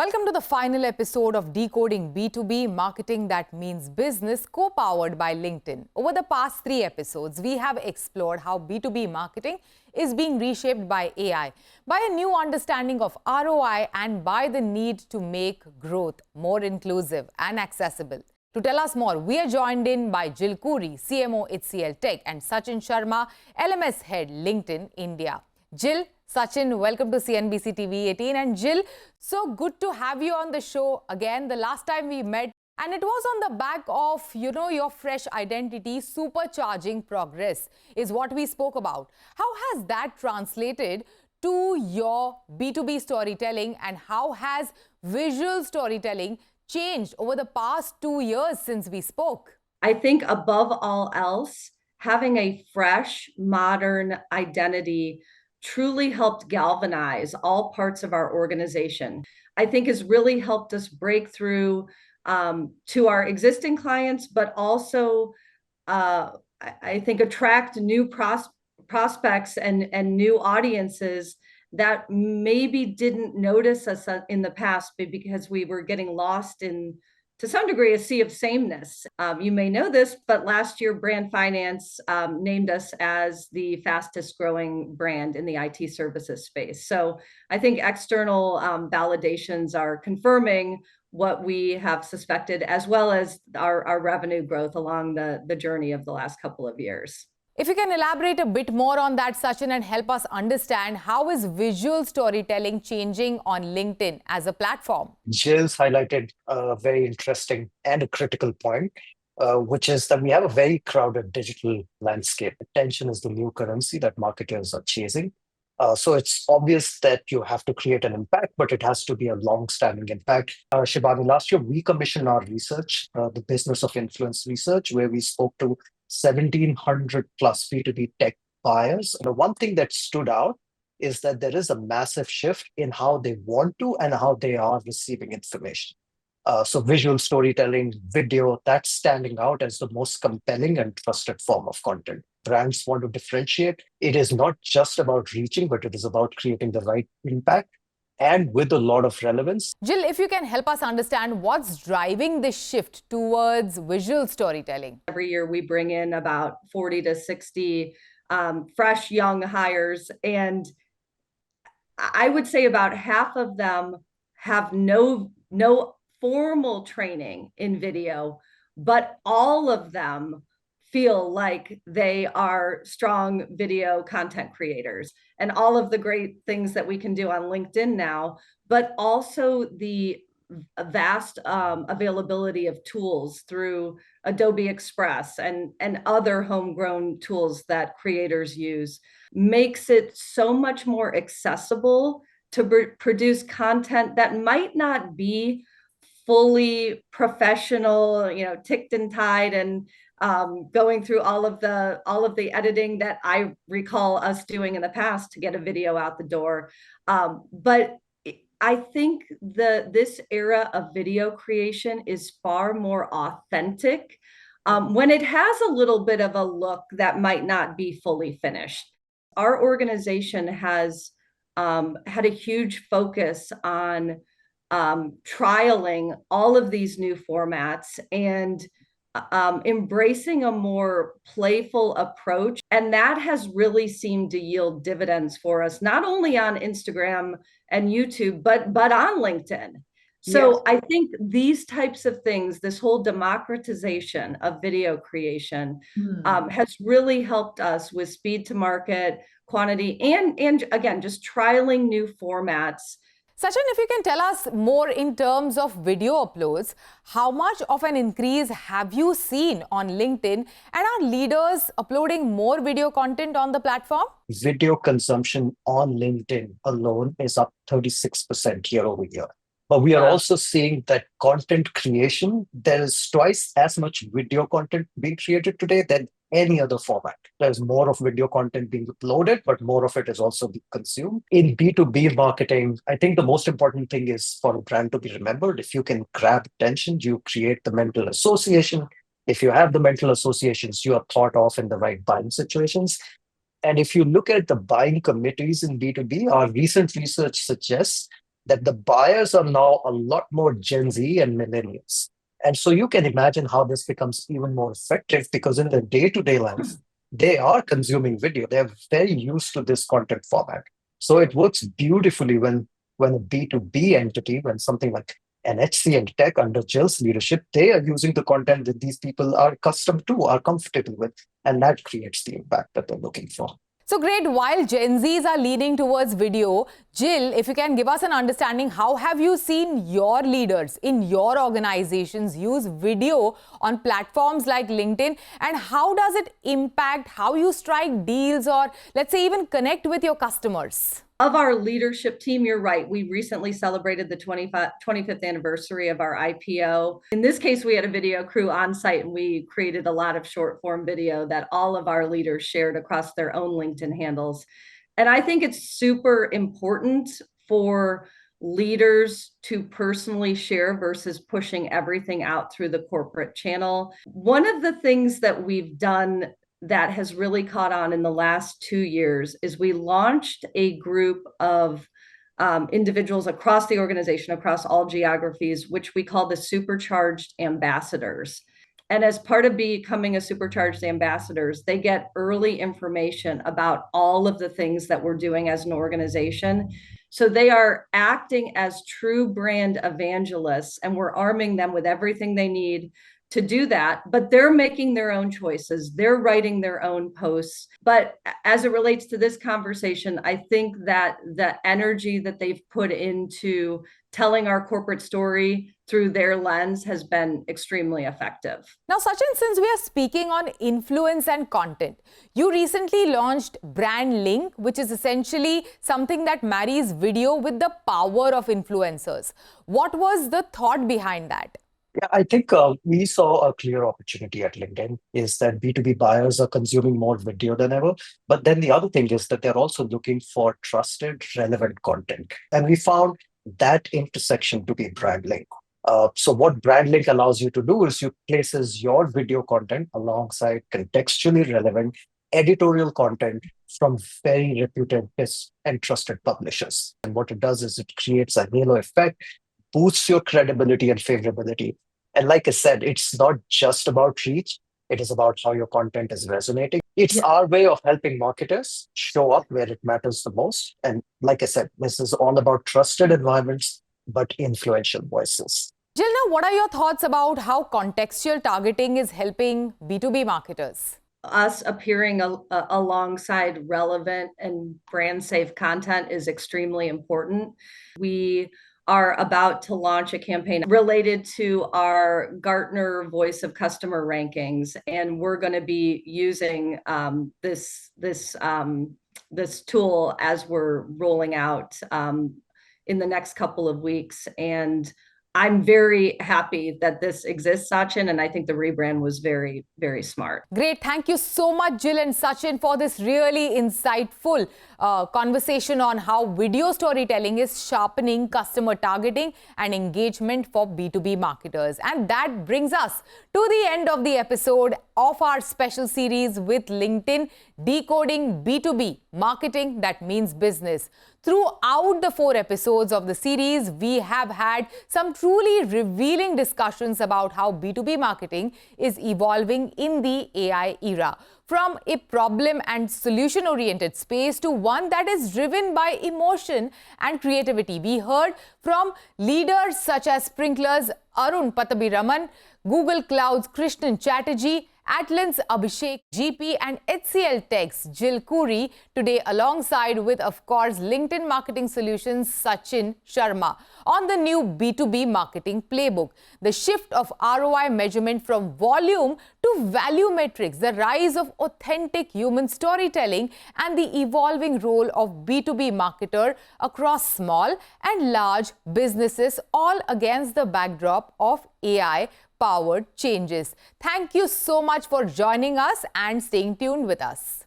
Welcome to the final episode of Decoding B2B Marketing That Means Business, co-powered by LinkedIn. Over the past 3 episodes, we have explored how B2B marketing is being reshaped by AI, by a new understanding of ROI, and by the need to make growth more inclusive and accessible. To tell us more, we are joined in by Jill Kuri, CMO HCL Tech, and Sachin Sharma, LMS Head, LinkedIn India. Jill, Sachin, welcome to CNBC TV 18. And Jill, so good to have you on the show again. The last time we met, and it was on the back of, your fresh identity, supercharging progress is what we spoke about. How has that translated to your B2B storytelling, and how has visual storytelling changed over the past 2 years since we spoke? I think above all else, having a fresh, modern identity truly helped galvanize all parts of our organization. I think has really helped us break through to our existing clients, but also I think attract new prospects and new audiences that maybe didn't notice us in the past because we were getting lost in, to some degree, a sea of sameness. You may know this, but last year, Brand Finance named us as the fastest growing brand in the IT services space. So I think external validations are confirming what we have suspected, as well as our revenue growth along the journey of the last couple of years. If you can elaborate a bit more on that, Sachin, and help us understand how is visual storytelling changing on LinkedIn as a platform? Jill's highlighted a very interesting and a critical point, which is that we have a very crowded digital landscape. Attention is the new currency that marketers are chasing. So it's obvious that you have to create an impact, but it has to be a long-standing impact. Shibani, last year we commissioned our research, the Business of Influence research, where we spoke to 1,700 plus B2B tech buyers. And the one thing that stood out is that there is a massive shift in how they want to and how they are receiving information. So visual storytelling, video, that's standing out as the most compelling and trusted form of content. Brands want to differentiate. It is not just about reaching, but it is about creating the right impact and with a lot of relevance. Jill, if you can help us understand what's driving this shift towards visual storytelling. Every year we bring in about 40 to 60 fresh young hires, and I would say about half of them have no formal training in video, but all of them feel like they are strong video content creators, and all of the great things that we can do on LinkedIn now, but also the vast availability of tools through Adobe Express and other homegrown tools that creators use makes it so much more accessible to produce content that might not be fully professional, ticked and tied, and going through all of the editing that I recall us doing in the past to get a video out the door. But I think this era of video creation is far more authentic when it has a little bit of a look that might not be fully finished. Our organization has had a huge focus on trialing all of these new formats and embracing a more playful approach. And that has really seemed to yield dividends for us, not only on Instagram and YouTube, but on LinkedIn. So yes. I think these types of things, this whole democratization of video creation has really helped us with speed to market, quantity, and again, just trialing new formats. Sachin, if you can tell us more in terms of video uploads, how much of an increase have you seen on LinkedIn, and are leaders uploading more video content on the platform? Video consumption on LinkedIn alone is up 36% year over year. But we are also seeing that content creation, there is twice as much video content being created today than any other format. There's more of video content being uploaded, but more of it is also being consumed. In B2B marketing, I think the most important thing is for a brand to be remembered. If you can grab attention, you create the mental association. If you have the mental associations, you are thought of in the right buying situations. And if you look at the buying committees in B2B, our recent research suggests that the buyers are now a lot more Gen Z and millennials. And so you can imagine how this becomes even more effective because in their day-to-day life, they are consuming video. They're very used to this content format. So it works beautifully when a B2B entity, when something like NHC and Tech under Jill's leadership, they are using the content that these people are accustomed to, are comfortable with, and that creates the impact that they're looking for. So great, while Gen Zs are leaning towards video, Jill, if you can give us an understanding, how have you seen your leaders in your organizations use video on platforms like LinkedIn, and how does it impact how you strike deals or let's say even connect with your customers? Of our leadership team, you're right. We recently celebrated the 25th anniversary of our IPO. In this case, we had a video crew on site and we created a lot of short form video that all of our leaders shared across their own LinkedIn handles. And I think it's super important for leaders to personally share versus pushing everything out through the corporate channel. One of the things that we've done that has really caught on in the last 2 years is we launched a group of individuals across the organization, across all geographies, which we call the Supercharged Ambassadors. And as part of becoming a Supercharged Ambassadors, they get early information about all of the things that we're doing as an organization. So they are acting as true brand evangelists, and we're arming them with everything they need to do that, but they're making their own choices. They're writing their own posts. But as it relates to this conversation, I think that the energy that they've put into telling our corporate story through their lens has been extremely effective. Now, Sachin, since we are speaking on influence and content, you recently launched BrandLink, which is essentially something that marries video with the power of influencers. What was the thought behind that? Yeah, I think we saw a clear opportunity at LinkedIn is that B2B buyers are consuming more video than ever. But then the other thing is that they're also looking for trusted, relevant content. And we found that intersection to be BrandLink. So what BrandLink allows you to do is you places your video content alongside contextually relevant editorial content from very reputed and trusted publishers. And what it does is it creates a halo effect, boosts your credibility and favorability. And like I said, it's not just about reach. It is about how your content is resonating. It's our way of helping marketers show up where it matters the most. And like I said, this is all about trusted environments, but influential voices. Jill, now what are your thoughts about how contextual targeting is helping B2B marketers? Us appearing alongside relevant and brand safe content is extremely important. We are about to launch a campaign related to our Gartner Voice of Customer rankings, and we're going to be using this tool as we're rolling out in the next couple of weeks. And I'm very happy that this exists, Sachin, and I think the rebrand was very, very smart. Great. Thank you so much, Jill and Sachin, for this really insightful conversation on how video storytelling is sharpening customer targeting and engagement for B2B marketers. And that brings us to the end of the episode of our special series with LinkedIn, Decoding B2B, Marketing That Means Business. Throughout the 4 episodes of the series, we have had some truly revealing discussions about how B2B marketing is evolving in the AI era. From a problem and solution-oriented space to one that is driven by emotion and creativity. We heard from leaders such as Sprinklr's Arun Pattabhiraman, Google Cloud's Krishnan Chatterjee, Atlan's Abhishek GP, and HCL Tech's Jill Khoury today, alongside with, of course, LinkedIn Marketing Solutions' Sachin Sharma on the new B2B marketing playbook. The shift of ROI measurement from volume to value metrics, the rise of authentic human storytelling, and the evolving role of B2B marketer across small and large businesses, all against the backdrop of AI-powered changes. Thank you so much for joining us and staying tuned with us.